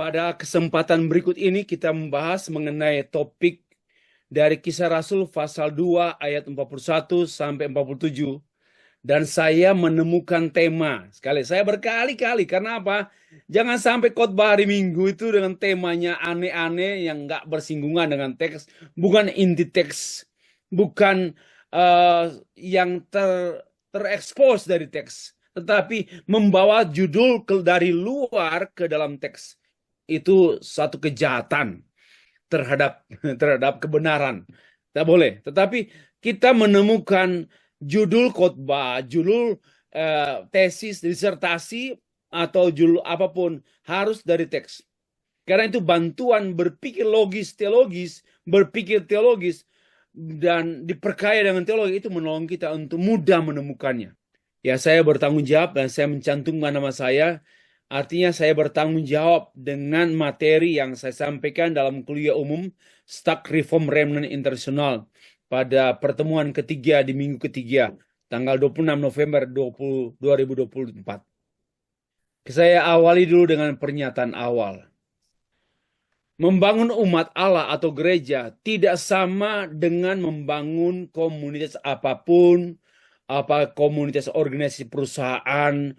Pada kesempatan berikut ini kita membahas mengenai topik dari Kisah Rasul pasal 2 ayat 41 sampai 47. Dan saya menemukan tema. Saya berkali-kali. Karena apa? Jangan sampai khotbah hari Minggu itu dengan temanya aneh-aneh yang nggak bersinggungan dengan teks. Bukan inti teks. Bukan yang terekspos dari teks. Tetapi membawa judul dari luar ke dalam teks. Itu satu kejahatan terhadap kebenaran. Tidak boleh. Tetapi kita menemukan judul khotbah, judul tesis, disertasi, atau judul apapun harus dari teks. Karena itu bantuan berpikir teologis, berpikir teologis, dan diperkaya dengan teologi itu menolong kita untuk mudah menemukannya. Ya, saya bertanggung jawab dan saya mencantumkan nama saya. Artinya saya bertanggung jawab dengan materi yang saya sampaikan dalam kuliah umum Stuck Reform Remnant International pada pertemuan ketiga di minggu ketiga, tanggal 26 November 2024. Saya awali dulu dengan pernyataan awal. Membangun umat Allah atau gereja tidak sama dengan membangun komunitas apapun, komunitas organisasi perusahaan,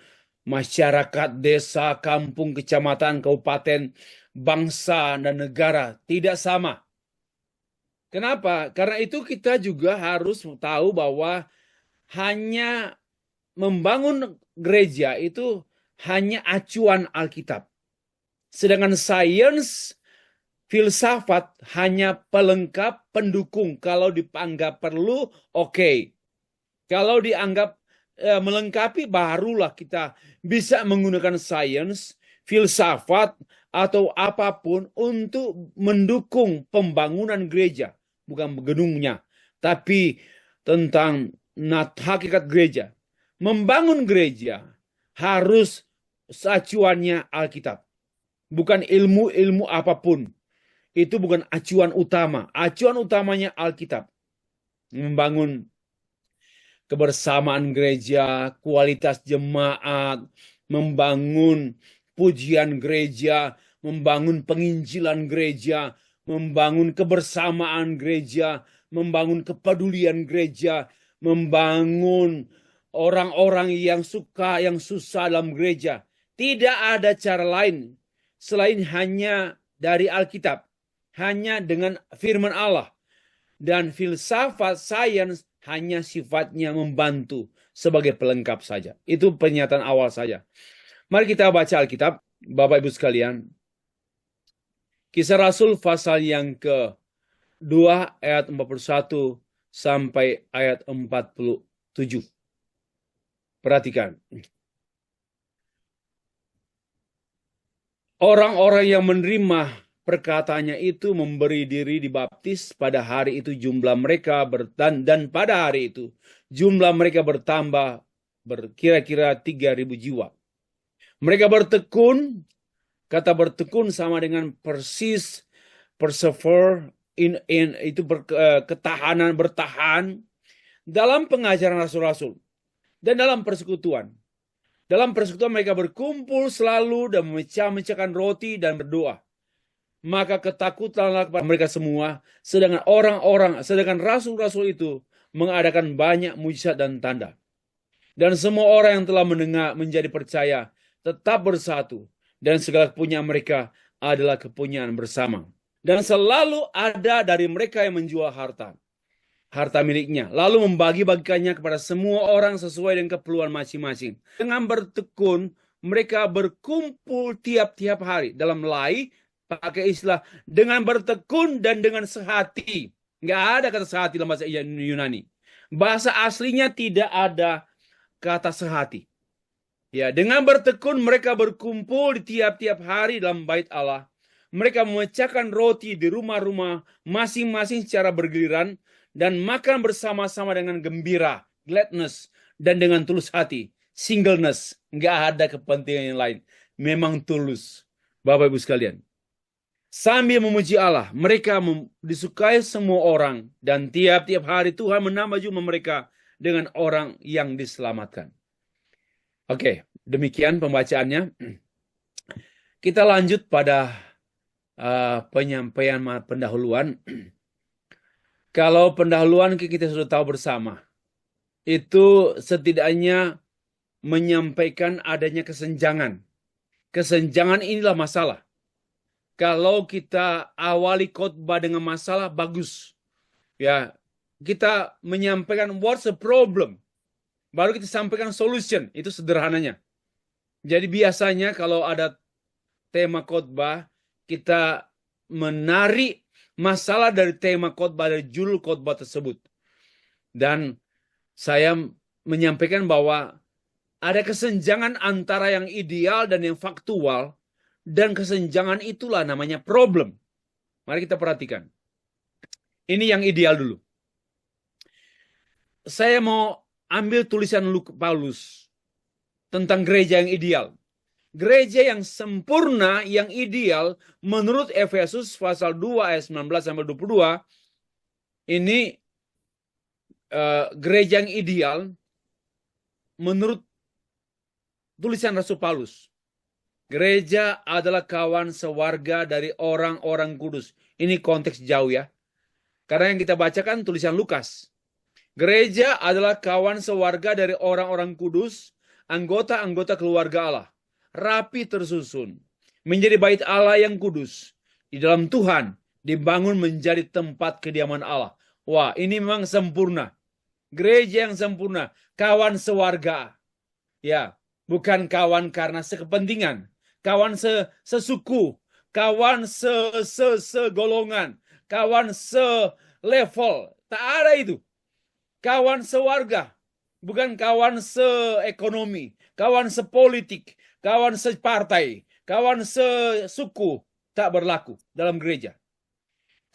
masyarakat, desa, kampung, kecamatan, kabupaten, bangsa, dan negara. Tidak sama. Kenapa? Karena itu kita juga harus tahu bahwa hanya membangun gereja itu hanya acuan Alkitab. Sedangkan sains, filsafat hanya pelengkap, pendukung. Kalau dianggap perlu, oke. Kalau dianggap melengkapi, barulah kita bisa menggunakan sains, filsafat, atau apapun untuk mendukung pembangunan gereja. Bukan gedungnya, tapi tentang hakikat gereja. Membangun gereja harus acuannya Alkitab. Bukan ilmu-ilmu apapun. Itu bukan acuan utama. Acuan utamanya Alkitab. Membangun kebersamaan gereja, kualitas jemaat, membangun pujian gereja, membangun penginjilan gereja, membangun kebersamaan gereja, membangun kepedulian gereja, membangun orang-orang yang suka, yang susah dalam gereja. Tidak ada cara lain selain hanya dari Alkitab, hanya dengan firman Allah. Dan filsafat, sains hanya sifatnya membantu sebagai pelengkap saja. Itu pernyataan awal saja. Mari kita baca Alkitab, Bapak Ibu sekalian. Kisah Rasul pasal yang ke-2 ayat 41 sampai ayat 47. Perhatikan. Orang-orang yang menerima perkataannya itu memberi diri dibaptis. Pada hari itu jumlah mereka dan pada hari itu jumlah mereka bertambah berkira-kira 3.000 jiwa. Mereka bertekun. Kata bertekun sama dengan persis, persevere, itu ketahanan, bertahan dalam pengajaran rasul-rasul dan dalam persekutuan. Dalam persekutuan mereka berkumpul selalu dan memecah-mecahkan roti dan berdoa. Maka ketakutanlah kepada mereka semua, sedangkan rasul-rasul itu mengadakan banyak mujizat dan tanda. Dan semua orang yang telah mendengar menjadi percaya tetap bersatu. Dan segala kepunyaan mereka adalah kepunyaan bersama. Dan selalu ada dari mereka yang menjual harta miliknya. Lalu membagi-bagikannya kepada semua orang sesuai dengan keperluan masing-masing. Dengan bertekun, mereka berkumpul tiap-tiap hari. Dalam lai, pakai istilah dengan bertekun dan dengan sehati. Nggak ada kata sehati dalam bahasa Yunani. Bahasa aslinya tidak ada kata sehati. Ya, dengan bertekun mereka berkumpul di tiap-tiap hari dalam bait Allah. Mereka memecahkan roti di rumah-rumah masing-masing secara bergiliran dan makan bersama-sama dengan gembira, gladness, dan dengan tulus hati, singleness. Nggak ada kepentingan yang lain. Memang tulus, Bapak Ibu sekalian. Sambil memuji Allah, mereka disukai semua orang dan tiap-tiap hari Tuhan menambah jumlah mereka dengan orang yang diselamatkan. Oke, demikian pembacaannya. Kita lanjut pada penyampaian pendahuluan. Kalau pendahuluan kita sudah tahu bersama, itu setidaknya menyampaikan adanya kesenjangan. Kesenjangan inilah masalah. Kalau kita awali khotbah dengan masalah, bagus. Ya, kita menyampaikan what's the problem. Baru kita sampaikan solution. Itu sederhananya. Jadi biasanya kalau ada tema khotbah, kita menarik masalah dari tema khotbah, dari judul khotbah tersebut. Dan saya menyampaikan bahwa ada kesenjangan antara yang ideal dan yang faktual, dan kesenjangan itulah namanya problem. Mari kita perhatikan. Ini yang ideal dulu. Saya mau ambil tulisan Paulus tentang gereja yang ideal. Gereja yang sempurna, yang ideal, menurut Efesus pasal 2 ayat 19-22, ini gereja yang ideal menurut tulisan Rasul Paulus. Gereja adalah kawan sewarga dari orang-orang kudus. Ini konteks jauh ya. Karena yang kita bacakan tulisan Lukas. Gereja adalah kawan sewarga dari orang-orang kudus, anggota-anggota keluarga Allah. Rapi tersusun, menjadi bait Allah yang kudus. Di dalam Tuhan, dibangun menjadi tempat kediaman Allah. Wah, ini memang sempurna. Gereja yang sempurna, kawan sewarga. Ya, bukan kawan karena sekepentingan. Kawan sesuku, kawan segolongan, kawan selevel. Tak ada itu. Kawan sewarga, bukan kawan seekonomi, kawan sepolitik, kawan separtai, kawan sesuku. Tak berlaku dalam gereja.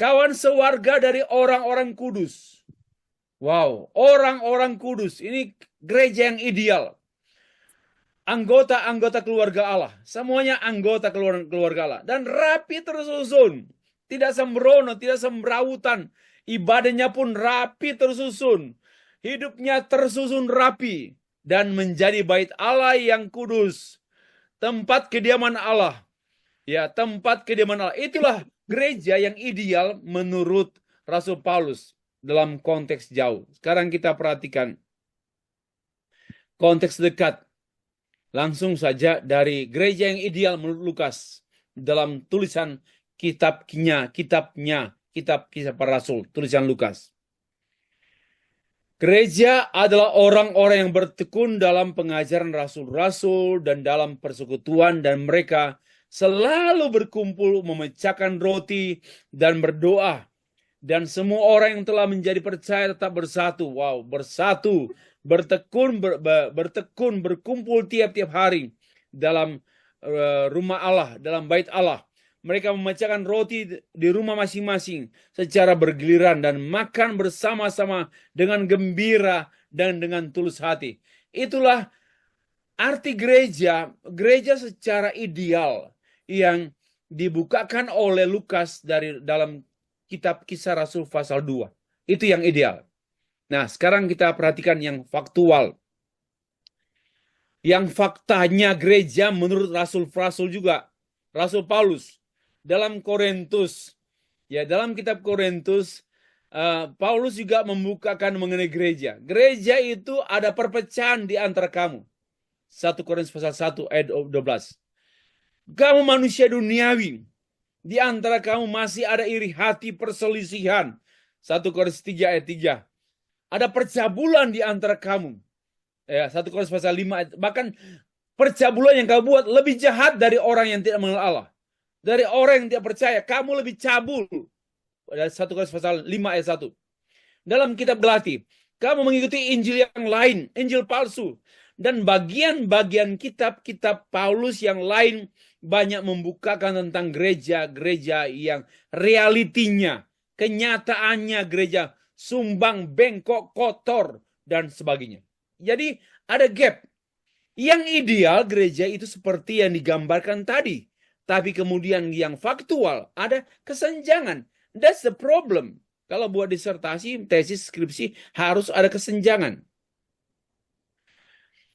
Kawan sewarga dari orang-orang kudus. Wow, orang-orang kudus. Ini gereja yang ideal. Anggota-anggota keluarga Allah. Semuanya anggota keluarga Allah. Dan rapi tersusun. Tidak sembrono, tidak semrawutan. Ibadahnya pun rapi tersusun. Hidupnya tersusun rapi. Dan menjadi bait Allah yang kudus. Tempat kediaman Allah. Ya, tempat kediaman Allah. Itulah gereja yang ideal menurut Rasul Paulus. Dalam konteks jauh. Sekarang kita perhatikan. Konteks dekat. Langsung saja dari gereja yang ideal menurut Lukas dalam tulisan kitab Kisah Para Rasul, tulisan Lukas. Gereja adalah orang-orang yang bertekun dalam pengajaran rasul-rasul dan dalam persekutuan, dan mereka selalu berkumpul memecahkan roti dan berdoa. Dan semua orang yang telah menjadi percaya tetap bersatu. Wow, bersatu. Bertekun, berkumpul tiap-tiap hari dalam rumah Allah, dalam bait Allah. Mereka memecahkan roti di rumah masing-masing secara bergiliran dan makan bersama-sama dengan gembira dan dengan tulus hati. Itulah arti gereja, gereja secara ideal yang dibukakan oleh Lukas dari dalam kitab Kisah Rasul pasal 2. Itu yang ideal. Nah, sekarang kita perhatikan yang faktual. Yang faktanya gereja menurut rasul-rasul juga. Rasul Paulus. Dalam Korintus. Ya, dalam kitab Korintus, Paulus juga membukakan mengenai gereja. Gereja itu ada perpecahan di antara kamu. 1 Korintus pasal 1 ayat 12. Kamu manusia duniawi. Di antara kamu masih ada iri hati, perselisihan. 1 Korintus 3 ayat 3. Ada percabulan di antara kamu. Ya, 1 Korintus pasal 5. Bahkan percabulan yang kamu buat lebih jahat dari orang yang tidak mengenal Allah. Dari orang yang tidak percaya. Kamu lebih cabul. 1 Korintus pasal 5 ayat 1. Dalam kitab Galati. Kamu mengikuti Injil yang lain. Injil palsu. Dan bagian-bagian kitab-kitab Paulus yang lain banyak membukakan tentang gereja-gereja yang realitinya. Kenyataannya gereja sumbang, bengkok, kotor, dan sebagainya. Jadi ada gap. Yang ideal gereja itu seperti yang digambarkan tadi. Tapi kemudian yang faktual ada kesenjangan. That's the problem. Kalau buat disertasi, tesis, skripsi harus ada kesenjangan.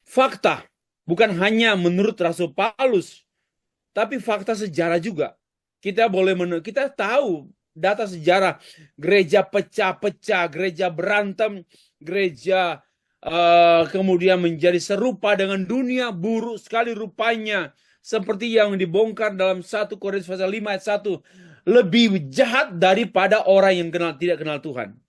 Fakta. Bukan hanya menurut Rasul Paulus. tapi fakta sejarah juga. Kita kita tahu data sejarah, gereja pecah-pecah, gereja berantem, gereja kemudian menjadi serupa dengan dunia, buruk sekali rupanya. Seperti yang dibongkar dalam 1 Korintus pasal 5 ayat 1. Lebih jahat daripada orang yang tidak kenal Tuhan.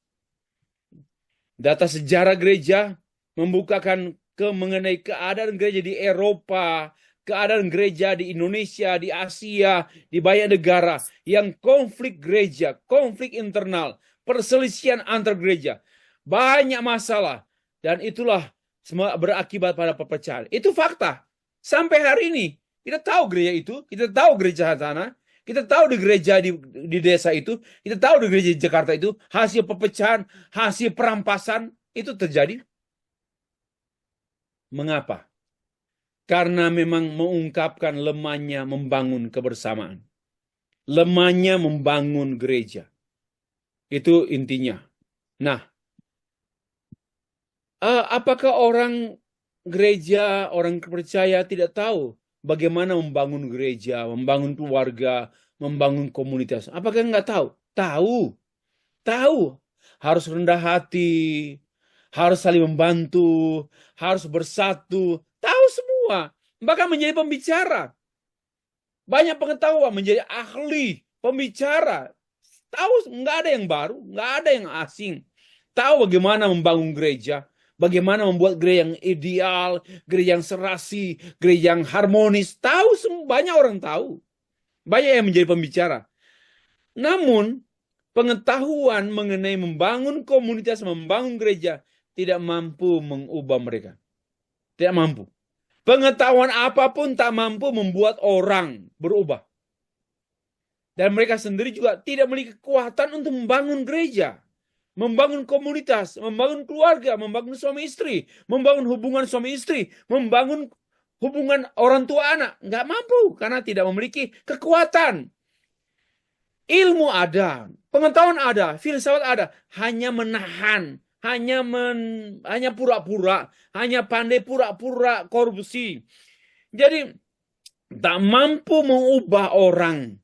Data sejarah gereja membukakan mengenai keadaan gereja di Eropa, keadaan gereja di Indonesia, di Asia, di banyak negara yang konflik gereja, konflik internal, perselisihan antar gereja, banyak masalah, dan itulah semua berakibat pada perpecahan. Itu fakta. Sampai hari ini kita tahu gereja itu, kita tahu gereja sana, kita tahu di gereja di desa itu, kita tahu di gereja di Jakarta itu, hasil perpecahan, hasil perampasan itu terjadi. Mengapa? Karena memang mengungkapkan lemahnya membangun kebersamaan. Lemahnya membangun gereja. Itu intinya. Nah, apakah orang gereja, orang percaya tidak tahu bagaimana membangun gereja, membangun keluarga, membangun komunitas? Apakah nggak tahu? Tahu. Tahu. Harus rendah hati, harus saling membantu, harus bersatu. Tahu semua. Bahkan menjadi pembicara. Banyak pengetahuan, menjadi ahli, pembicara. Tahu, nggak ada yang baru, nggak ada yang asing. Tahu bagaimana membangun gereja, bagaimana membuat gereja yang ideal, gereja yang serasi, gereja yang harmonis. Tahu, banyak orang tahu. Banyak yang menjadi pembicara. Namun, pengetahuan mengenai membangun komunitas, membangun gereja, tidak mampu mengubah mereka. Tidak mampu. Pengetahuan apapun tak mampu membuat orang berubah. Dan mereka sendiri juga tidak memiliki kekuatan untuk membangun gereja, membangun komunitas, membangun keluarga, membangun suami istri, membangun hubungan suami istri, membangun hubungan orang tua anak. Nggak mampu karena tidak memiliki kekuatan. Ilmu ada, pengetahuan ada, filsafat ada, hanya menahan, hanya pura-pura, hanya pandai pura-pura korupsi. Jadi tak mampu mengubah orang.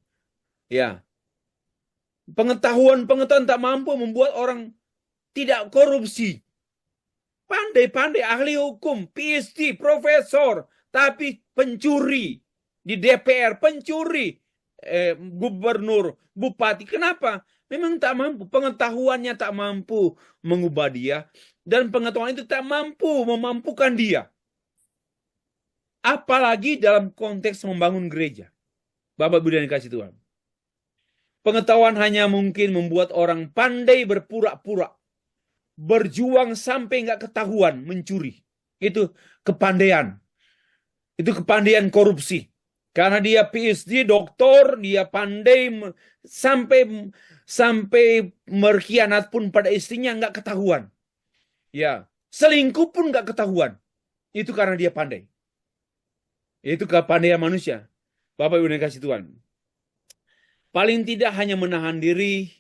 Ya. Pengetahuan tak mampu membuat orang tidak korupsi. Pandai-pandai ahli hukum, PhD, profesor, tapi pencuri di DPR, pencuri gubernur, bupati. Kenapa? Memang tak mampu. Pengetahuannya tak mampu mengubah dia. Dan pengetahuan itu tak mampu memampukan dia. Apalagi dalam konteks membangun gereja. Bapak Ibu dan dikasih Tuhan. Pengetahuan hanya mungkin membuat orang pandai berpura-pura. Berjuang sampai nggak ketahuan mencuri. Itu kepandaian. Itu kepandaian korupsi. Karena dia PhD, doktor, dia pandai sampai berkhianat pun pada istrinya nggak ketahuan. Ya, selingkuh pun nggak ketahuan. Itu karena dia pandai. Itu kepandaian manusia. Bapak Ibu dan kasih Tuhan. Paling tidak hanya menahan diri,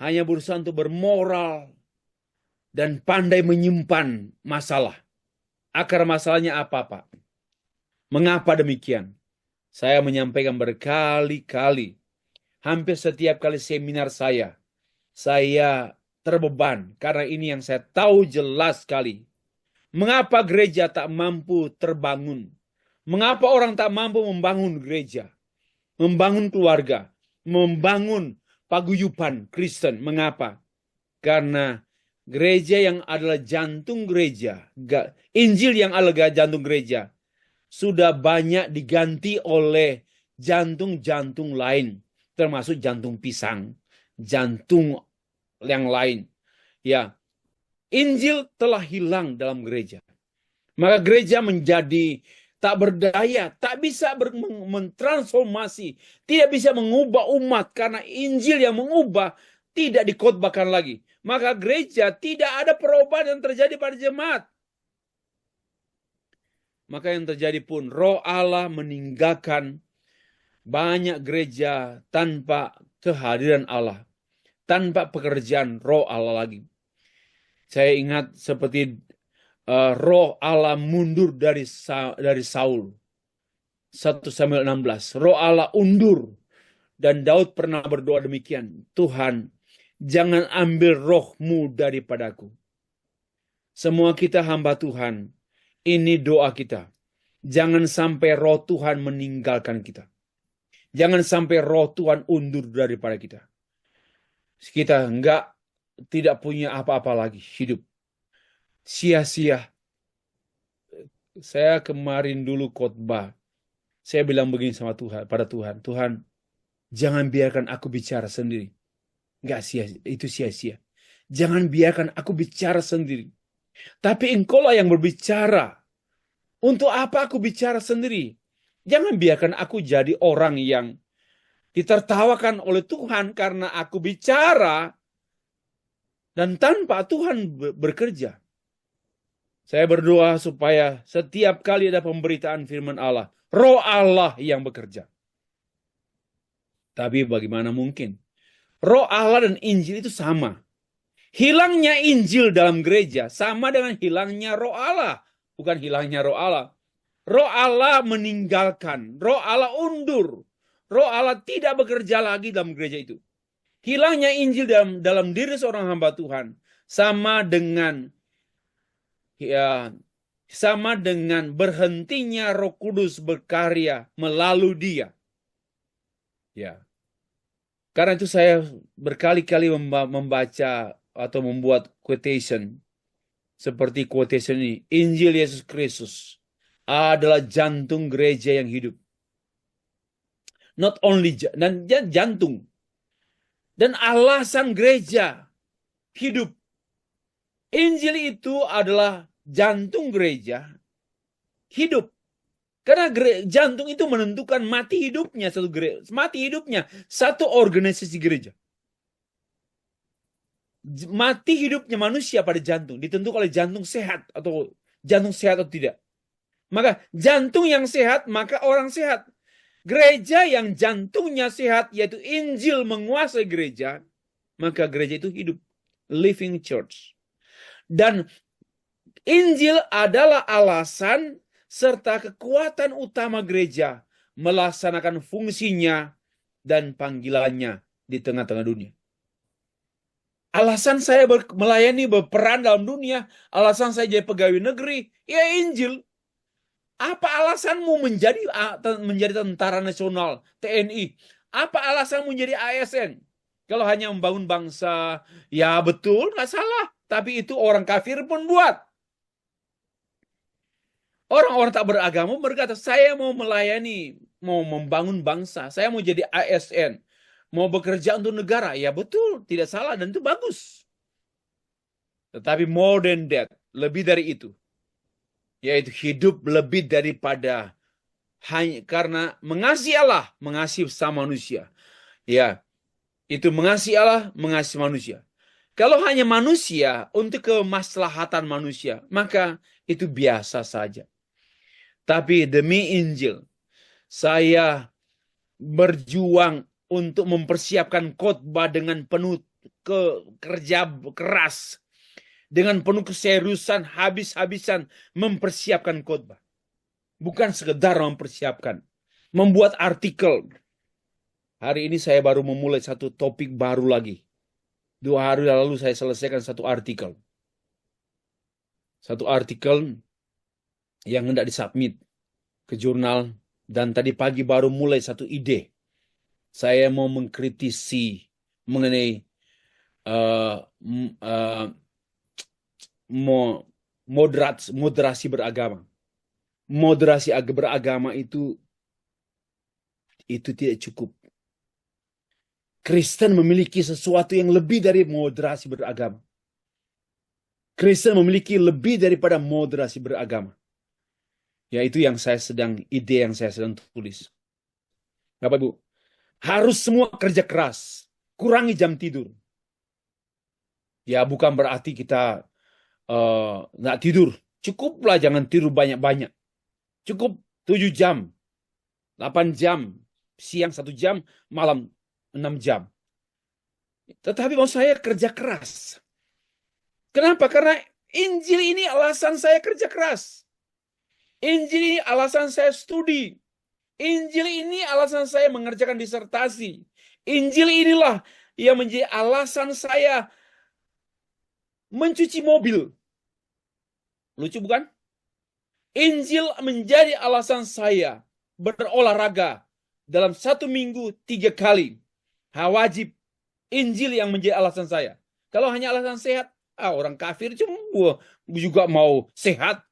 hanya berusaha untuk bermoral, dan pandai menyimpan masalah. Akar masalahnya apa, Pak? Mengapa demikian? Saya menyampaikan berkali-kali. Hampir setiap kali seminar saya terbeban. Karena ini yang saya tahu jelas sekali. Mengapa gereja tak mampu terbangun? Mengapa orang tak mampu membangun gereja? Membangun keluarga? Membangun paguyuban Kristen? Mengapa? Karena gereja yang adalah jantung gereja, Injil yang adalah jantung gereja, sudah banyak diganti oleh jantung-jantung lain, termasuk jantung pisang, jantung yang lain. Ya, Injil telah hilang dalam gereja. Maka gereja menjadi tak berdaya, tak bisa mentransformasi, tidak bisa mengubah umat karena Injil yang mengubah tidak dikhotbahkan lagi. Maka gereja tidak ada perubahan yang terjadi pada jemaat. Maka yang terjadi pun Roh Allah meninggalkan banyak gereja tanpa kehadiran Allah. Tanpa pekerjaan Roh Allah lagi. Saya ingat seperti Roh Allah mundur dari Saul. 1 Samuel 16. Roh Allah undur. Dan Daud pernah berdoa demikian. Tuhan, jangan ambil rohmu daripadaku. Semua kita hamba Tuhan. Ini doa kita. Jangan sampai roh Tuhan meninggalkan kita. Jangan sampai roh Tuhan undur daripada kita. Kita tidak punya apa-apa lagi hidup. Sia-sia. Saya kemarin dulu khotbah. Saya bilang begini sama Tuhan, pada Tuhan. Tuhan, jangan biarkan aku bicara sendiri. Itu sia-sia. Jangan biarkan aku bicara sendiri. Tapi Engkaulah yang berbicara. Untuk apa aku bicara sendiri? Jangan biarkan aku jadi orang yang ditertawakan oleh Tuhan karena aku bicara dan tanpa Tuhan bekerja. Saya berdoa supaya setiap kali ada pemberitaan firman Allah, Roh Allah yang bekerja. Tapi bagaimana mungkin? Roh Allah dan Injil itu sama. Hilangnya Injil dalam gereja sama dengan hilangnya Roh Allah. Bukan hilangnya Roh Allah. Roh Allah meninggalkan. Roh Allah undur. Roh Allah tidak bekerja lagi dalam gereja itu. Hilangnya Injil dalam diri seorang hamba Tuhan sama dengan berhentinya Roh Kudus berkarya melalui dia. Ya. Karena itu saya berkali-kali membaca atau membuat quotation seperti quotation ini. Injil Yesus Kristus adalah jantung gereja yang hidup. Not only jantung. Dan alasan gereja hidup. Injil itu adalah jantung gereja hidup. Karena jantung itu menentukan mati hidupnya satu organisasi gereja. Mati hidupnya manusia pada jantung ditentukan oleh jantung sehat atau tidak. Maka jantung yang sehat, maka orang sehat. Gereja yang jantungnya sehat, yaitu Injil menguasai gereja, maka gereja itu hidup. Living church. Dan Injil adalah alasan serta kekuatan utama gereja melaksanakan fungsinya dan panggilannya di tengah-tengah dunia. Alasan saya melayani, berperan dalam dunia, alasan saya jadi pegawai negeri, ya Injil. Apa alasanmu menjadi tentara nasional, TNI? Apa alasanmu menjadi ASN? Kalau hanya membangun bangsa, ya betul, nggak salah. Tapi itu orang kafir pun buat. Orang-orang tak beragama berkata, saya mau melayani, mau membangun bangsa, saya mau jadi ASN, mau bekerja untuk negara. Ya betul, tidak salah dan itu bagus. Tetapi more than that, lebih dari itu. Yaitu hidup lebih daripada hanya karena mengasihi Allah, mengasihi sama manusia. Ya, itu mengasihi Allah, mengasihi manusia. Kalau hanya manusia untuk kemaslahatan manusia, maka itu biasa saja. Tapi demi Injil, saya berjuang untuk mempersiapkan khotbah dengan penuh kerja keras. Dengan penuh keseriusan, habis-habisan mempersiapkan khotbah. Bukan sekedar mempersiapkan. Membuat artikel. Hari ini saya baru memulai satu topik baru lagi. 2 hari lalu saya selesaikan satu artikel. Satu artikel yang hendak disubmit ke jurnal. Dan tadi pagi baru mulai satu ide. Saya mau mengkritisi mengenai moderasi beragama. Moderasi beragama itu tidak cukup. Kristen memiliki sesuatu yang lebih dari moderasi beragama. Kristen memiliki lebih daripada moderasi beragama. Yaitu ide yang saya sedang tulis. Bapak Ibu, harus semua kerja keras, kurangi jam tidur. Ya bukan berarti kita nggak tidur. Cukuplah jangan tidur banyak-banyak. Cukup 7 jam, 8 jam, siang 1 jam, malam 6 jam. Tetapi mau saya kerja keras. Kenapa? Karena Injil ini alasan saya kerja keras. Injil ini alasan saya studi. Injil ini alasan saya mengerjakan disertasi. Injil inilah yang menjadi alasan saya mencuci mobil. Lucu bukan? Injil menjadi alasan saya berolahraga dalam 1 minggu 3 kali. Wajib. Injil yang menjadi alasan saya. Kalau hanya alasan sehat, orang kafir juga mau sehat.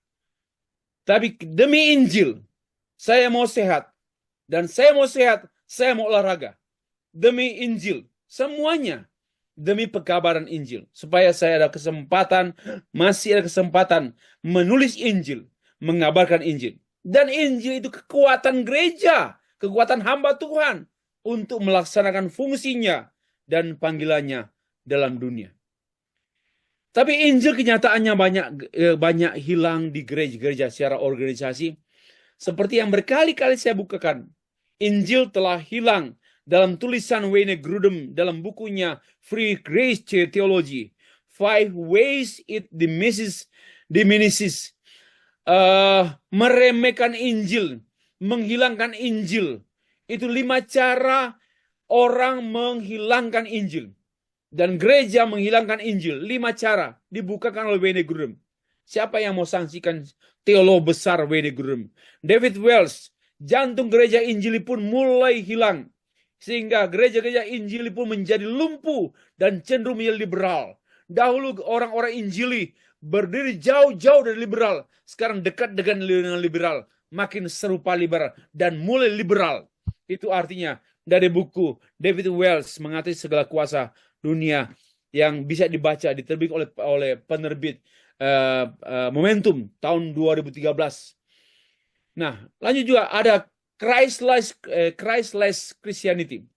Tapi demi Injil, saya mau sehat. Dan saya mau sehat, saya mau olahraga. Demi Injil, semuanya. Demi pekabaran Injil. Supaya saya ada kesempatan, masih ada kesempatan menulis Injil. Mengabarkan Injil. Dan Injil itu kekuatan gereja. Kekuatan hamba Tuhan. Untuk melaksanakan fungsinya dan panggilannya dalam dunia. Tapi Injil kenyataannya banyak hilang di gereja-gereja secara organisasi. Seperti yang berkali-kali saya bukakan. Injil telah hilang dalam tulisan Wayne Grudem dalam bukunya Free Grace Theology. 5 Ways It Diminishes. Meremehkan Injil. Menghilangkan Injil. Itu 5 cara orang menghilangkan Injil. Dan gereja menghilangkan Injil. 5 cara dibukakan oleh Wayne Grudem. Siapa yang mau sanksikan teolog besar Wayne Grudem? David Wells. Jantung gereja Injili pun mulai hilang. Sehingga gereja-gereja Injili pun menjadi lumpuh dan cenderung menjadi liberal. Dahulu orang-orang Injili berdiri jauh-jauh dari liberal. Sekarang dekat dengan liberal. Makin serupa liberal. Dan mulai liberal. Itu artinya dari buku David Wells Mengatasi Segala Kuasa Dunia yang bisa dibaca, diterbitkan oleh penerbit Momentum tahun 2013. Nah, lanjut juga ada Christless Christianity.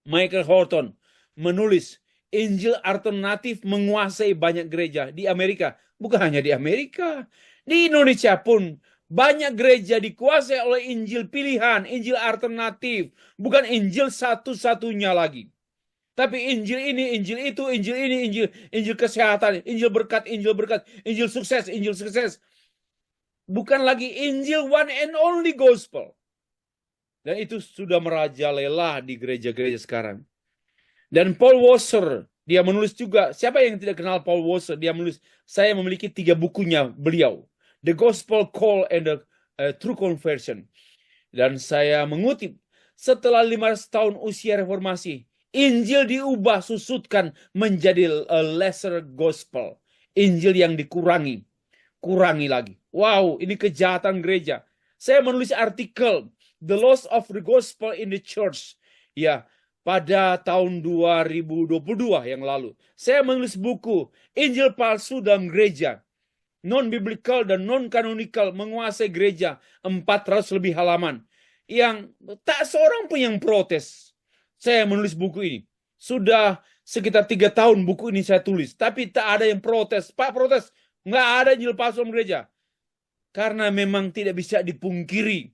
Michael Horton menulis Injil alternatif menguasai banyak gereja di Amerika. Bukan hanya di Amerika, di Indonesia pun banyak gereja dikuasai oleh Injil pilihan, Injil alternatif, bukan Injil satu-satunya lagi. Tapi Injil ini, Injil itu, Injil ini, Injil kesehatan, Injil berkat, Injil sukses. Bukan lagi Injil one and only gospel. Dan itu sudah merajalela di gereja-gereja sekarang. Dan Paul Washer, dia menulis juga, siapa yang tidak kenal Paul Washer? Dia menulis, saya memiliki 3 bukunya beliau. The Gospel Call and the True Conversion. Dan saya mengutip, setelah 500 tahun usia reformasi, Injil diubah, susutkan menjadi a lesser gospel. Injil yang dikurangi lagi. Wow, ini kejahatan gereja. Saya menulis artikel The Loss of the Gospel in the Church. Ya, pada tahun 2022 yang lalu. Saya menulis buku Injil palsu dalam gereja. Non-biblical dan non-canonical menguasai gereja. 400 lebih halaman. Yang tak seorang pun yang protes. Saya menulis buku ini. Sudah sekitar 3 tahun buku ini saya tulis. Tapi tak ada yang protes. Pak protes. Nggak ada Injil palsu dalam gereja. Karena memang tidak bisa dipungkiri.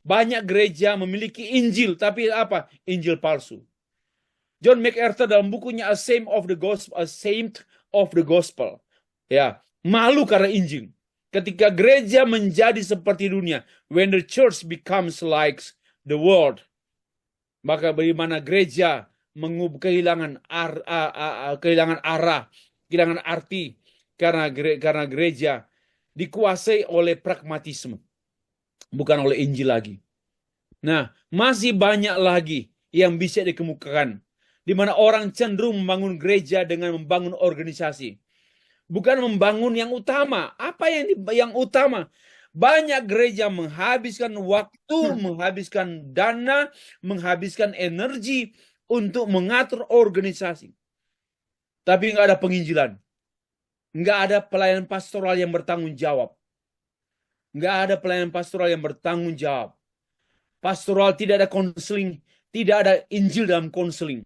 Banyak gereja memiliki Injil. Tapi apa? Injil palsu. John MacArthur dalam bukunya Ashamed of the Gospel. Ya, malu karena Injil. Ketika gereja menjadi seperti dunia. When the church becomes like the world. Maka bagaimana gereja kehilangan arah, kehilangan arti karena gereja dikuasai oleh pragmatisme, bukan oleh Injil lagi. Nah, masih banyak lagi yang bisa dikemukakan, di mana orang cenderung membangun gereja dengan membangun organisasi, bukan membangun yang utama. Apa yang utama? Banyak gereja menghabiskan waktu, menghabiskan dana, menghabiskan energi untuk mengatur organisasi. Tapi nggak ada penginjilan. Nggak ada pelayanan pastoral yang bertanggung jawab. Nggak ada pelayanan pastoral yang bertanggung jawab. Pastoral tidak ada konseling, tidak ada Injil dalam konseling.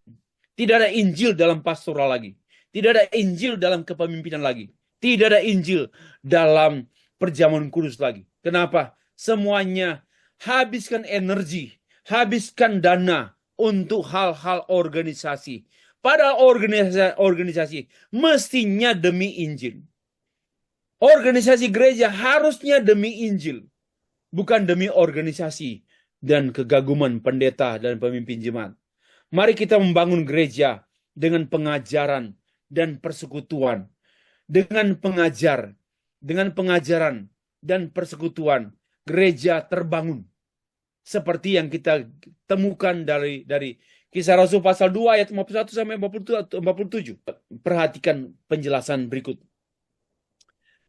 Tidak ada Injil dalam pastoral lagi. Tidak ada Injil dalam kepemimpinan lagi. Tidak ada Injil dalam perjamuan kudus lagi. Kenapa? Semuanya habiskan energi, habiskan dana untuk hal-hal organisasi. Padahal organisasi mestinya demi Injil. Organisasi gereja harusnya demi Injil, bukan demi organisasi, dan kegaguman pendeta dan pemimpin jemaat. Mari kita membangun gereja dengan pengajaran dan persekutuan. Dengan pengajaran dan persekutuan, gereja terbangun. Seperti yang kita temukan dari Kisah Rasul pasal 2 ayat 51 sampai 47. Perhatikan penjelasan berikut.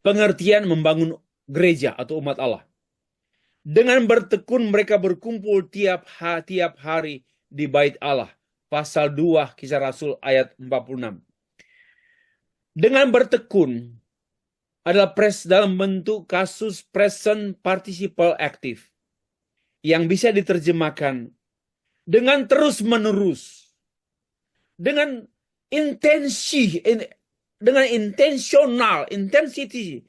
Pengertian membangun gereja atau umat Allah. Dengan bertekun mereka berkumpul tiap hari di bait Allah. Pasal 2 Kisah Rasul ayat 46. Dengan bertekun adalah dalam bentuk kasus present participle active yang bisa diterjemahkan dengan terus-menerus, dengan intentional, intensity,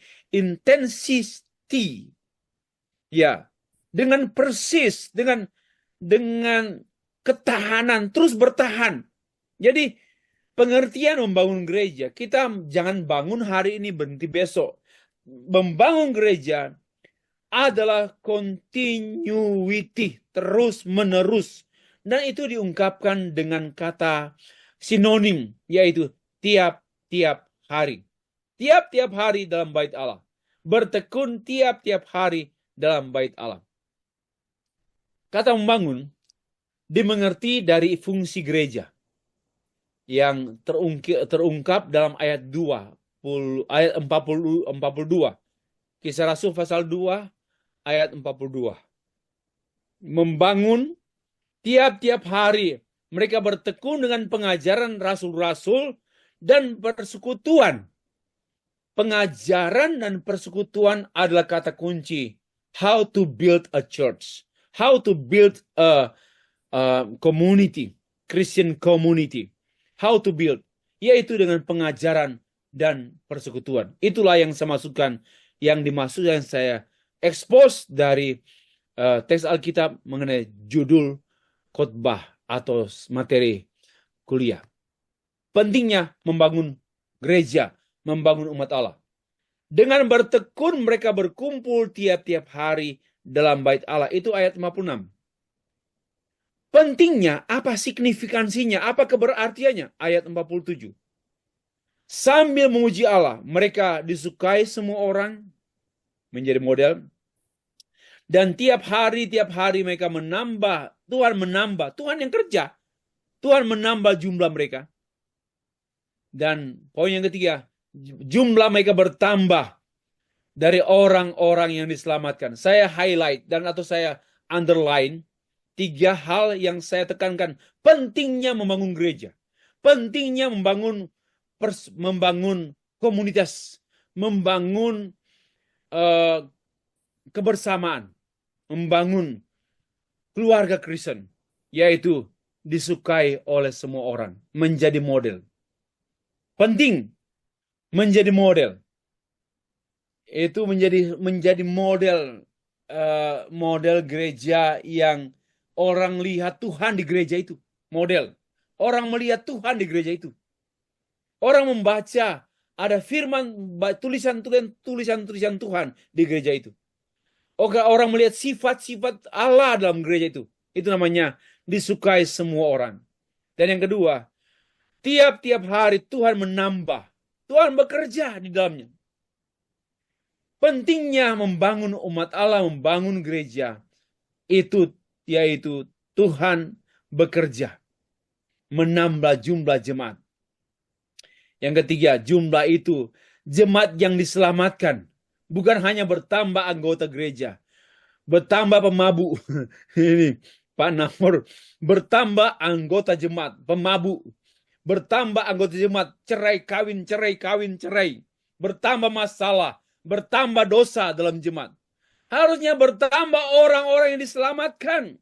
ya, dengan persis, dengan ketahanan, terus bertahan. Jadi pengertian membangun gereja, kita jangan bangun hari ini berhenti besok. Membangun gereja adalah continuity, terus menerus. Dan itu diungkapkan dengan kata sinonim, yaitu tiap-tiap hari. Tiap-tiap hari dalam bait Allah. Bertekun tiap-tiap hari dalam bait Allah. Kata membangun dimengerti dari fungsi gereja yang terungkap dalam ayat 42. Kisah Rasul pasal 2 ayat 42. Membangun tiap-tiap hari. Mereka bertekun dengan pengajaran rasul-rasul dan persekutuan. Pengajaran dan persekutuan adalah kata kunci. How to build a church. How to build a community. Christian community. How to build. Yaitu dengan pengajaran dan persekutuan. Itulah yang saya masukkan. Yang dimaksudkan saya expose dari teks Alkitab mengenai judul khotbah atau materi kuliah. Pentingnya membangun gereja, membangun umat Allah. Dengan bertekun mereka berkumpul tiap-tiap hari dalam bait Allah. Itu ayat 56. Pentingnya, apa signifikansinya, apa keberartiannya? Ayat 47. Sambil memuji Allah, mereka disukai semua orang, menjadi model. Dan tiap hari mereka menambah. Tuhan yang kerja. Tuhan menambah jumlah mereka. Dan poin yang ketiga, jumlah mereka bertambah dari orang-orang yang diselamatkan. Saya highlight atau saya underline 3 hal yang saya tekankan. Pentingnya membangun gereja. Pentingnya membangun komunitas. Membangun kebersamaan. Membangun keluarga Kristen, yaitu disukai oleh semua orang, menjadi model. Penting menjadi model. Itu menjadi model gereja yang orang lihat Tuhan di gereja itu. Model. Orang melihat Tuhan di gereja itu. Orang membaca ada firman, tulisan Tuhan di gereja itu. Orang melihat sifat-sifat Allah dalam gereja itu. Itu namanya disukai semua orang. Dan yang kedua, tiap-tiap hari Tuhan menambah. Tuhan bekerja di dalamnya. Pentingnya membangun umat Allah, membangun gereja. Yaitu Tuhan bekerja. Menambah jumlah jemaat. Yang ketiga, jumlah itu jemaat yang diselamatkan. Bukan hanya bertambah anggota gereja. Bertambah pemabuk. Ini Pak Namor. Bertambah anggota jemaat. Pemabuk. Bertambah anggota jemaat. Cerai kawin. Bertambah masalah. Bertambah dosa dalam jemaat. Harusnya bertambah orang-orang yang diselamatkan.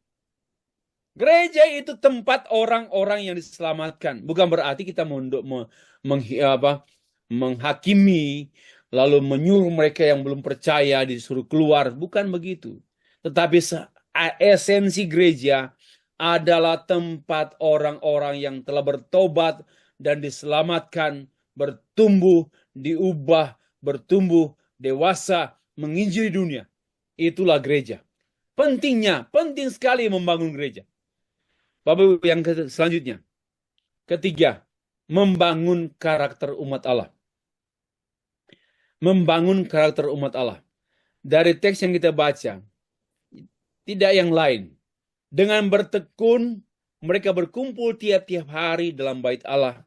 Gereja itu tempat orang-orang yang diselamatkan. Bukan berarti kita menghakimi, lalu menyuruh mereka yang belum percaya disuruh keluar. Bukan begitu. Tetapi esensi gereja adalah tempat orang-orang yang telah bertobat dan diselamatkan, bertumbuh, diubah, bertumbuh, dewasa, menginjili dunia. Itulah gereja. penting sekali membangun gereja. Bapak Ibu, yang selanjutnya. Ketiga, membangun karakter umat Allah. Membangun karakter umat Allah. Dari teks yang kita baca, tidak yang lain. Dengan bertekun, mereka berkumpul tiap-tiap hari dalam bait Allah.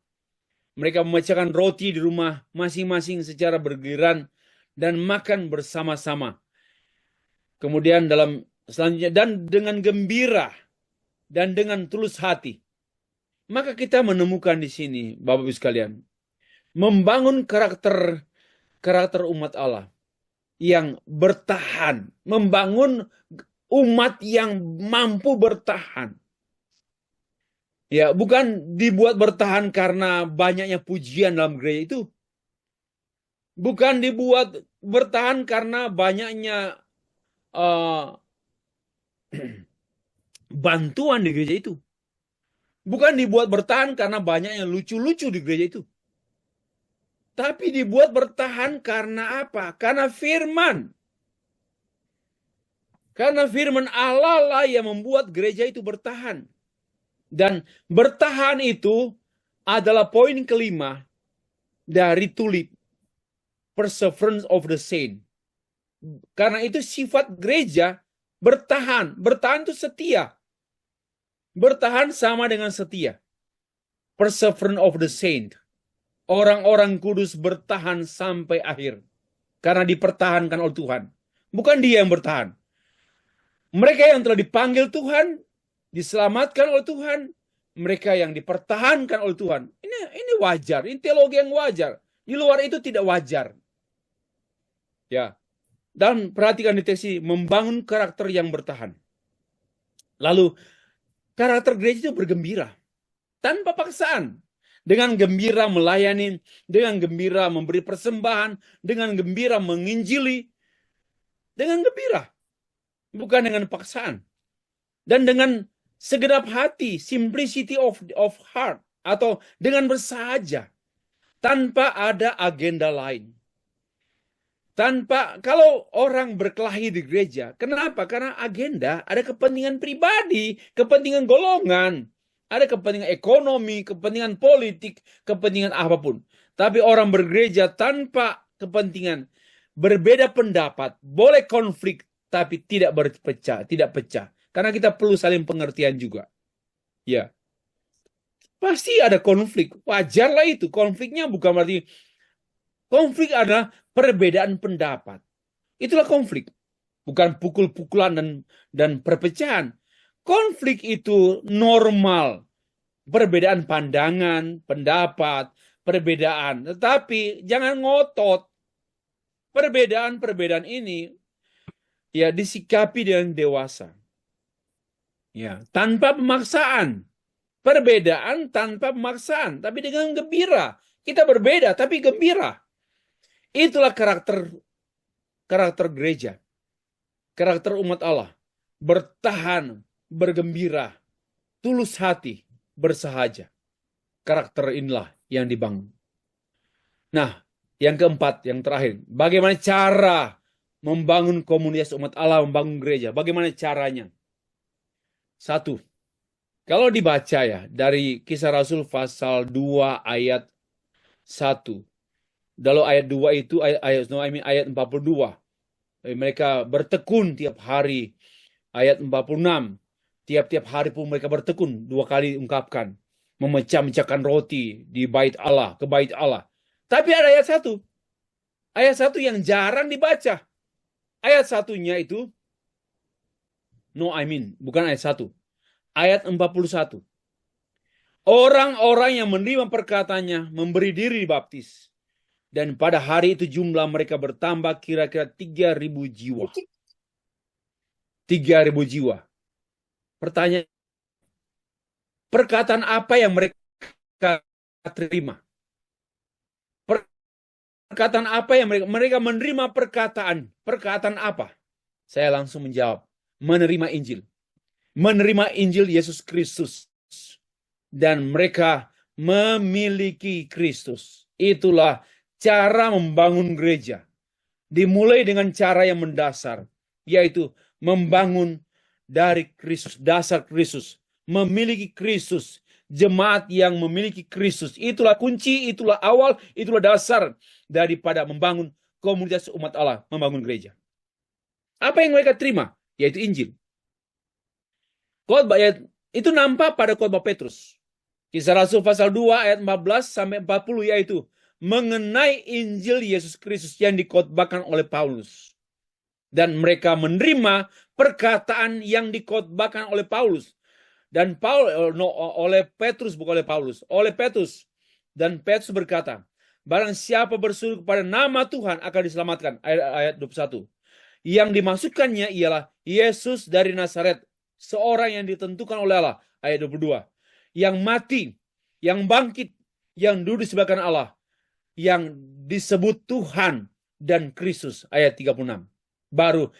Mereka memecahkan roti di rumah masing-masing secara bergiliran dan makan bersama-sama. Kemudian selanjutnya, dan dengan gembira dan dengan tulus hati. Maka kita menemukan di sini, Bapak Ibu sekalian, membangun karakter umat Allah yang bertahan, membangun umat yang mampu bertahan. Ya, bukan dibuat bertahan karena banyaknya pujian dalam gereja itu. Bukan dibuat bertahan karena banyaknya bantuan di gereja itu. Bukan dibuat bertahan karena banyaknya lucu-lucu di gereja itu. Tapi dibuat bertahan karena apa? Karena firman. Karena firman Allah lah yang membuat gereja itu bertahan. Dan bertahan itu adalah poin kelima dari tulip. Perseverance of the saint. Karena itu sifat gereja bertahan. Bertahan itu setia. Bertahan sama dengan setia. Perseverance of the saint. Orang-orang kudus bertahan sampai akhir. Karena dipertahankan oleh Tuhan. Bukan dia yang bertahan. Mereka yang telah dipanggil Tuhan, diselamatkan oleh Tuhan, mereka yang dipertahankan oleh Tuhan. Ini wajar, ini teologi yang wajar. Di luar itu tidak wajar. Ya. Dan perhatikan di teks ini, membangun karakter yang bertahan. Lalu karakter gereja itu bergembira tanpa paksaan. Dengan gembira melayani, dengan gembira memberi persembahan, dengan gembira menginjili, dengan gembira. Bukan dengan paksaan. Dan dengan segenap hati, simplicity of heart, atau dengan bersahaja, tanpa ada agenda lain. Kalau orang berkelahi di gereja, kenapa? Karena agenda, ada kepentingan pribadi, kepentingan golongan, ada kepentingan ekonomi, kepentingan politik, kepentingan apapun. Tapi orang bergereja tanpa kepentingan, berbeda pendapat, boleh konflik, tapi tidak pecah. Karena kita perlu saling pengertian juga. Ya. Pasti ada konflik. Wajarlah itu. Konfliknya bukan berarti konflik adalah perbedaan pendapat. Itulah konflik. Bukan pukul-pukulan dan perpecahan. Konflik itu normal. Perbedaan pandangan, pendapat, perbedaan. Tetapi jangan ngotot. Perbedaan ini ya disikapi dengan dewasa. Ya, tanpa pemaksaan. Perbedaan tanpa pemaksaan, tapi dengan gembira. Kita berbeda tapi gembira. Itulah karakter gereja. Karakter umat Allah. Bertahan, bergembira, tulus hati, bersahaja. Karakter inilah yang dibangun. Nah, yang keempat, yang terakhir, bagaimana cara membangun komunitas umat Allah, membangun gereja? Bagaimana caranya? Satu, kalau dibaca ya dari Kisah Rasul pasal 2 ayat 1. Lalu ayat 2 itu ayat 42. Mereka bertekun tiap hari. Ayat 46. Tiap-tiap hari pun mereka bertekun, 2 kali ungkapkan. Memecah-mecahkan roti di bait Allah, ke bait Allah. Tapi ada ayat 1. Ayat 1 yang jarang dibaca. Ayat satunya itu bukan ayat 1. Ayat 41. Orang-orang yang menerima perkataannya memberi diri dibaptis. Dan pada hari itu jumlah mereka bertambah kira-kira 3.000 jiwa. 3.000 jiwa. Pertanyaan, perkataan apa yang mereka terima? Perkataan apa yang mereka menerima perkataan? Perkataan apa? Saya langsung menjawab, menerima Injil. Menerima Injil Yesus Kristus. Dan mereka memiliki Kristus. Itulah cara membangun gereja. Dimulai dengan cara yang mendasar, yaitu membangun dari Kristus, dasar Kristus, memiliki Kristus, jemaat yang memiliki Kristus. Itulah kunci, itulah awal, itulah dasar daripada membangun komunitas umat Allah, membangun gereja. Apa yang mereka terima? Yaitu Injil. Khotbah itu nampak pada khotbah Petrus. Kisah Rasul pasal 2 ayat 14 sampai 40, yaitu mengenai Injil Yesus Kristus yang dikhotbahkan oleh Paulus. Dan mereka menerima perkataan yang dikhotbahkan oleh Paulus. Dan oleh Petrus, bukan oleh Paulus, oleh Petrus. Dan Petrus berkata, barang siapa berseru kepada nama Tuhan akan diselamatkan. Ayat 21. Yang dimaksudkannya ialah Yesus dari Nazaret, seorang yang ditentukan oleh Allah. Ayat 22. Yang mati, yang bangkit, yang duduk di sebelah kanan Allah, yang disebut Tuhan dan Kristus. Ayat 36. Baru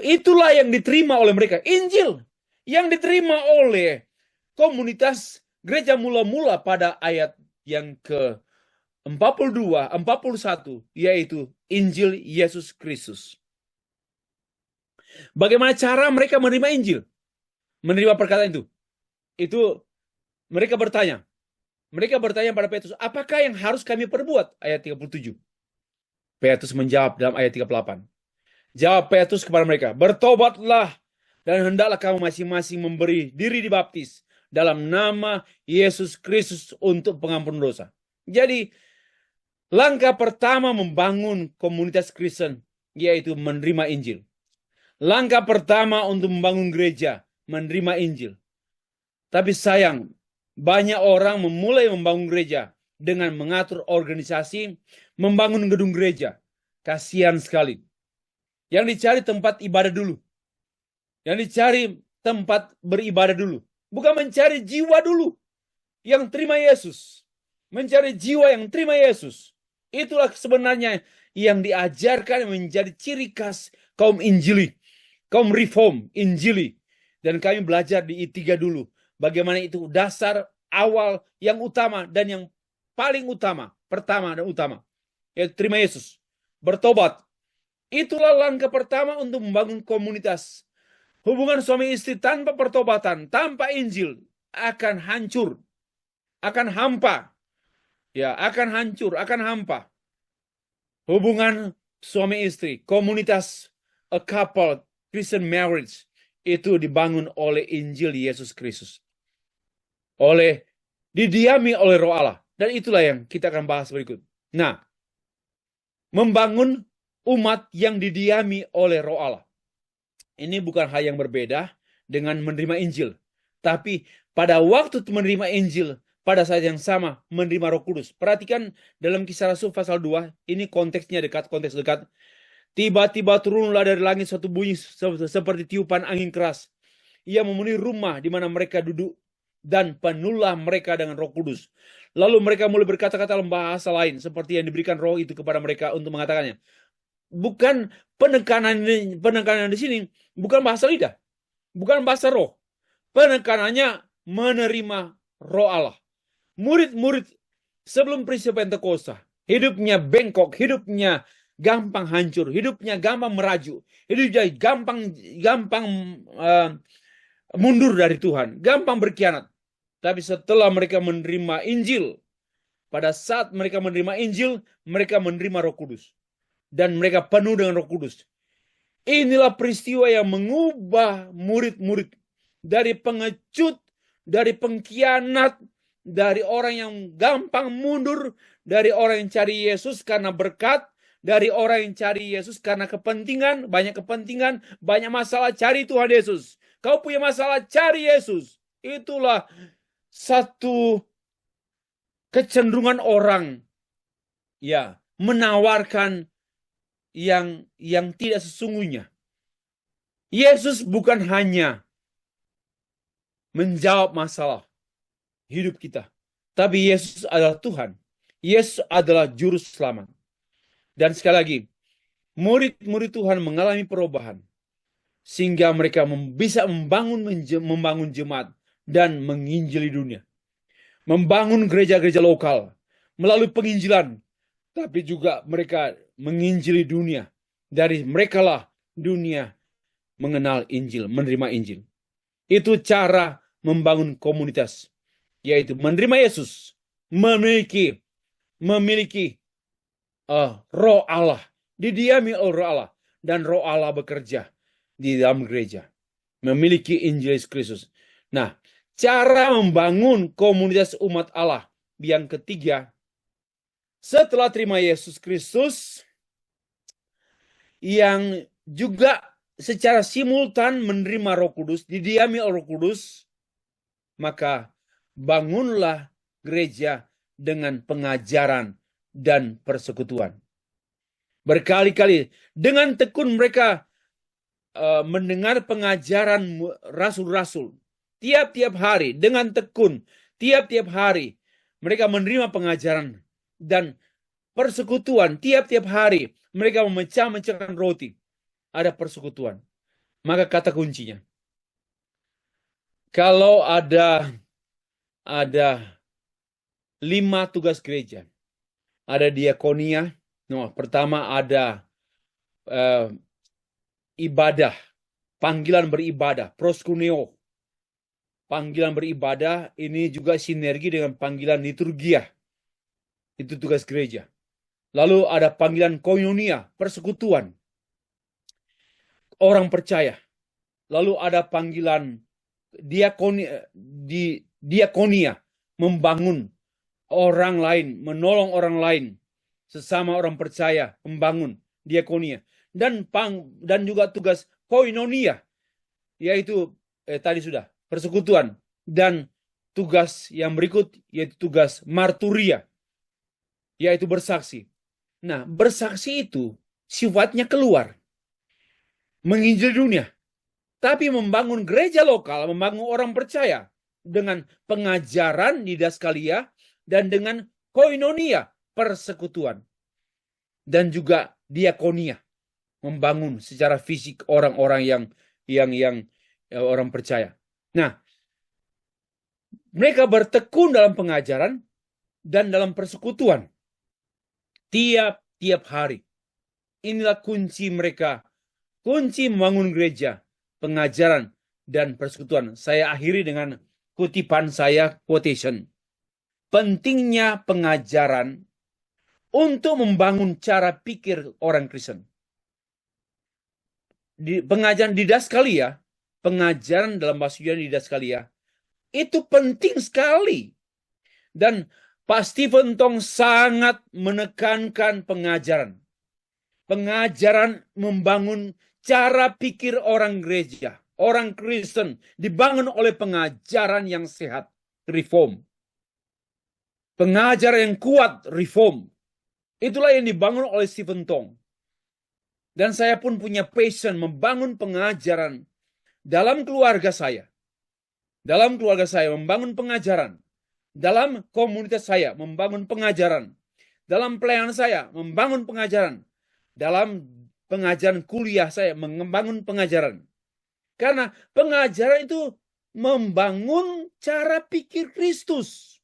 itulah yang diterima oleh mereka. Injil yang diterima oleh komunitas gereja mula-mula pada ayat yang ke-42, 41, yaitu Injil Yesus Kristus. Bagaimana cara mereka menerima Injil? Menerima perkataan itu? Itu mereka bertanya. Mereka bertanya pada Petrus, apakah yang harus kami perbuat? Ayat 37. Petrus menjawab dalam ayat 38. Jawab Petrus kepada mereka, bertobatlah dan hendaklah kamu masing-masing memberi diri dibaptis dalam nama Yesus Kristus untuk pengampunan dosa. Jadi, langkah pertama membangun komunitas Kristen, yaitu menerima Injil. Langkah pertama untuk membangun gereja, menerima Injil. Tapi sayang, banyak orang memulai membangun gereja dengan mengatur organisasi, membangun gedung gereja. Kasihan sekali. Yang dicari tempat ibadah dulu. Yang dicari tempat beribadah dulu. Bukan mencari jiwa dulu yang terima Yesus. Mencari jiwa yang terima Yesus. Itulah sebenarnya yang diajarkan menjadi ciri khas kaum Injili. Kaum Reform Injili. Dan kami belajar di I3 dulu. Bagaimana itu dasar, awal, yang utama, dan yang paling utama. Pertama dan utama. Yaitu terima Yesus. Bertobat. Itulah langkah pertama untuk membangun komunitas. Hubungan suami istri tanpa pertobatan, tanpa Injil, akan hancur. Akan hampa. Ya, akan hancur, akan hampa. Hubungan suami istri, komunitas, a couple, Christian marriage, itu dibangun oleh Injil Yesus Kristus. Didiami oleh Roh Allah. Dan itulah yang kita akan bahas berikut. Nah, membangun umat yang didiami oleh Roh Allah. Ini bukan hal yang berbeda dengan menerima Injil. Tapi pada waktu menerima Injil, pada saat yang sama menerima Roh Kudus. Perhatikan dalam Kisah Rasul pasal 2, ini konteksnya dekat, konteks dekat. Tiba-tiba turunlah dari langit suatu bunyi seperti tiupan angin keras. Ia memenuhi rumah di mana mereka duduk dan penuhlah mereka dengan Roh Kudus. Lalu mereka mulai berkata-kata dalam bahasa lain seperti yang diberikan Roh itu kepada mereka untuk mengatakannya. Bukan penekanan di sini, bukan bahasa lidah, bukan bahasa roh. Penekanannya menerima Roh Allah. Murid-murid sebelum peristiwa Pentakosta, hidupnya bengkok, hidupnya gampang hancur, hidupnya gampang merajuk, hidupnya gampang mundur dari Tuhan, gampang berkhianat. Tapi setelah mereka menerima Injil, pada saat mereka menerima Injil, mereka menerima Roh Kudus. Dan mereka penuh dengan Roh Kudus. Inilah peristiwa yang mengubah murid-murid dari pengecut, dari pengkhianat, dari orang yang gampang mundur, dari orang yang cari Yesus karena berkat, dari orang yang cari Yesus karena kepentingan, banyak masalah, cari Tuhan Yesus. Kau punya masalah, cari Yesus. Itulah satu kecenderungan orang ya menawarkan yang tidak sesungguhnya. Yesus bukan hanya menjawab masalah hidup kita, tapi Yesus adalah Tuhan. Yesus adalah juru selamat. Dan sekali lagi, murid-murid Tuhan mengalami perubahan sehingga mereka bisa membangun jemaat dan menginjili dunia. Membangun gereja-gereja lokal melalui penginjilan, tapi juga mereka menginjili dunia. Dari merekalah dunia mengenal Injil, menerima Injil. Itu cara membangun komunitas, yaitu menerima Yesus, memiliki Roh Allah, didiami oleh Roh Allah, dan Roh Allah bekerja di dalam gereja, memiliki Injil Yesus Kristus. Nah, cara membangun komunitas umat Allah yang ketiga, setelah terima Yesus Kristus, yang juga secara simultan menerima Roh Kudus, didiami oleh Roh Kudus, maka bangunlah gereja dengan pengajaran dan persekutuan. Berkali-kali dengan tekun mereka mendengar pengajaran rasul-rasul. Tiap-tiap hari dengan tekun, tiap-tiap hari mereka menerima pengajaran dan persekutuan. Tiap-tiap hari mereka memecah-mecahkan roti. Ada persekutuan. Maka kata kuncinya, kalau ada 5 tugas gereja, ada diakonia. Pertama ada ibadah, panggilan beribadah, proskuneo. Panggilan beribadah ini juga sinergi dengan panggilan liturgia. Itu tugas gereja. Lalu ada panggilan koinonia, persekutuan. Orang percaya. Lalu ada panggilan diakonia, membangun orang lain, menolong orang lain, sesama orang percaya, membangun diakonia. Dan juga tugas koinonia, yaitu tadi sudah persekutuan. Dan tugas yang berikut yaitu tugas marturia, yaitu bersaksi. Nah, bersaksi itu sifatnya keluar, menginjil dunia, tapi membangun gereja lokal, membangun orang percaya dengan pengajaran didaskalia dan dengan koinonia, persekutuan, dan juga diakonia, membangun secara fisik orang-orang yang orang percaya. Nah, mereka bertekun dalam pengajaran dan dalam persekutuan tiap-tiap hari. Inilah kunci mereka, kunci membangun gereja, pengajaran dan persekutuan. Saya akhiri dengan kutipan saya, quotation. Pentingnya pengajaran untuk membangun cara pikir orang Kristen. Pengajaran didaskalia, pengajaran dalam bahasa Yunani didaskalia, itu penting sekali. Dan Pak Stephen Tong sangat menekankan pengajaran. Pengajaran membangun cara pikir orang gereja, orang Kristen, dibangun oleh pengajaran yang sehat, reform. Pengajaran yang kuat, reform. Itulah yang dibangun oleh Stephen Tong. Dan saya pun punya passion membangun pengajaran dalam keluarga saya. Dalam keluarga saya membangun pengajaran. Dalam komunitas saya membangun pengajaran. Dalam pelayanan saya membangun pengajaran. Dalam pengajaran kuliah saya membangun pengajaran. Karena pengajaran itu membangun cara pikir Kristus.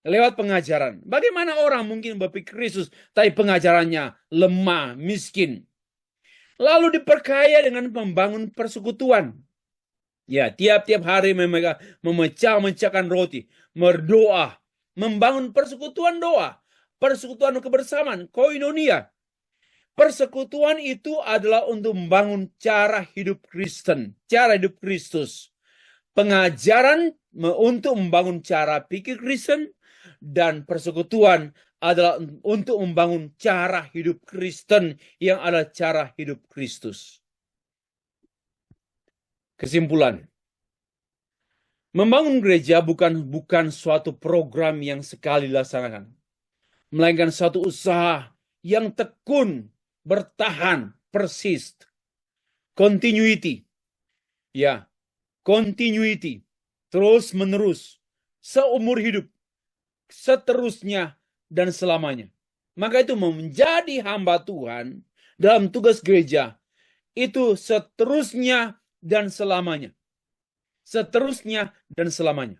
Lewat pengajaran. Bagaimana orang mungkin berpikir Kristus, tapi pengajarannya lemah, miskin. Lalu diperkaya dengan membangun persekutuan. Ya, tiap-tiap hari mereka memecah-mecahkan roti, berdoa, membangun persekutuan doa, persekutuan kebersamaan, koinonia. Persekutuan itu adalah untuk membangun cara hidup Kristen, cara hidup Kristus. Pengajaran untuk membangun cara pikir Kristen, dan persekutuan adalah untuk membangun cara hidup Kristen yang adalah cara hidup Kristus. Kesimpulan, membangun gereja bukan suatu program yang sekali dilaksanakan, melainkan suatu usaha yang tekun, bertahan, persist, continuity, ya, continuity, terus menerus, seumur hidup, seterusnya dan selamanya. Maka itu menjadi hamba Tuhan dalam tugas gereja itu seterusnya dan selamanya. Seterusnya dan selamanya.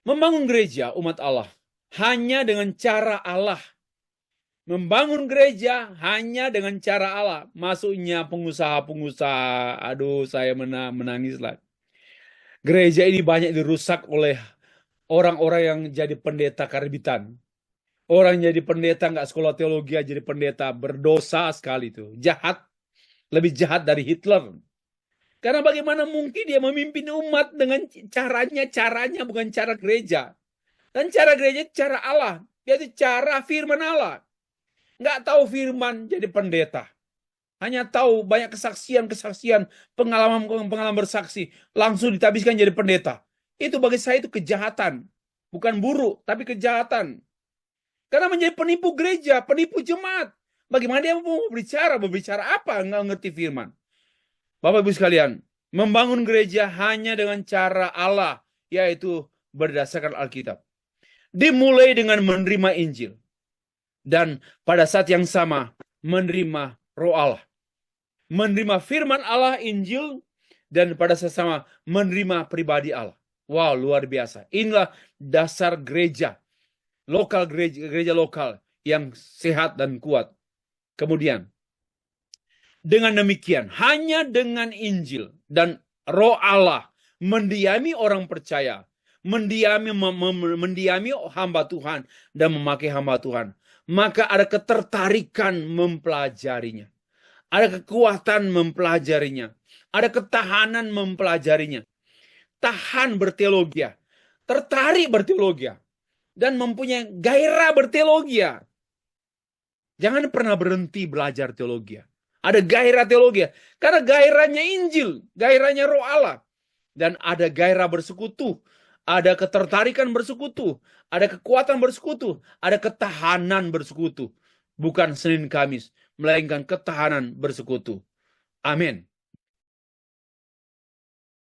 Membangun gereja umat Allah hanya dengan cara Allah Membangun gereja hanya dengan cara Allah. Masuknya pengusaha-pengusaha. Aduh, saya menangislah. Gereja ini banyak dirusak oleh orang-orang yang jadi pendeta karbitan. Orang jadi pendeta nggak sekolah teologi jadi pendeta, berdosa sekali itu. Jahat, lebih jahat dari Hitler. Karena bagaimana mungkin dia memimpin umat dengan caranya bukan cara gereja. Dan cara gereja cara Allah, yaitu cara firman Allah. Nggak tahu firman jadi pendeta. Hanya tahu banyak kesaksian, pengalaman bersaksi. Langsung ditabiskan jadi pendeta. Itu bagi saya itu kejahatan. Bukan buruk, tapi kejahatan. Karena menjadi penipu gereja, penipu jemaat. Bagaimana dia mau berbicara? Berbicara apa? Nggak ngerti firman. Bapak Ibu sekalian, membangun gereja hanya dengan cara Allah, yaitu berdasarkan Alkitab. Dimulai dengan menerima Injil. Dan pada saat yang sama, menerima Roh Allah. Menerima firman Allah, Injil, dan pada saat sama menerima pribadi Allah. Wow, luar biasa. Inilah dasar gereja lokal, gereja lokal yang sehat dan kuat. Kemudian, dengan demikian, hanya dengan Injil dan Roh Allah mendiami orang percaya, mendiami hamba Tuhan dan memakai hamba Tuhan, maka ada ketertarikan mempelajarinya. Ada kekuatan mempelajarinya. Ada ketahanan mempelajarinya. Tahan berteologi. Tertarik berteologi. Dan mempunyai gairah berteologi. Jangan pernah berhenti belajar teologi. Ada gairah teologi. Karena gairahnya Injil. Gairahnya Roh Allah. Dan ada gairah bersekutu. Ada ketertarikan bersekutu. Ada kekuatan bersekutu. Ada ketahanan bersekutu. Bukan Senin Kamis, melainkan ketahanan bersekutu. Amin.